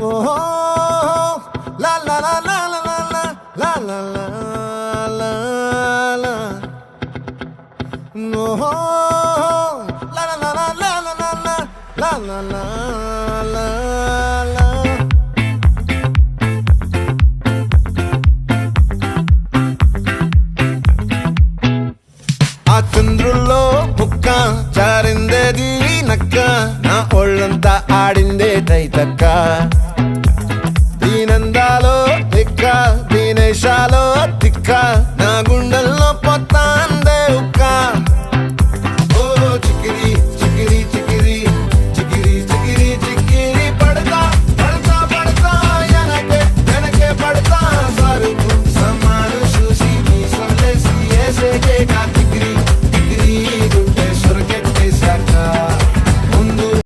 ఓహో లా లా లా లా లా లా లా లా లా లా ఓహో లా లా లా లా లా లా లా లా లా లా లా ఆ చంద్రుల్లో ముక్క జారిందేది నక్క నా ఒళ్ళంతా ఆడిందే తైతక్క దీనందాలో తిక్క దీనేశాలో తిక్క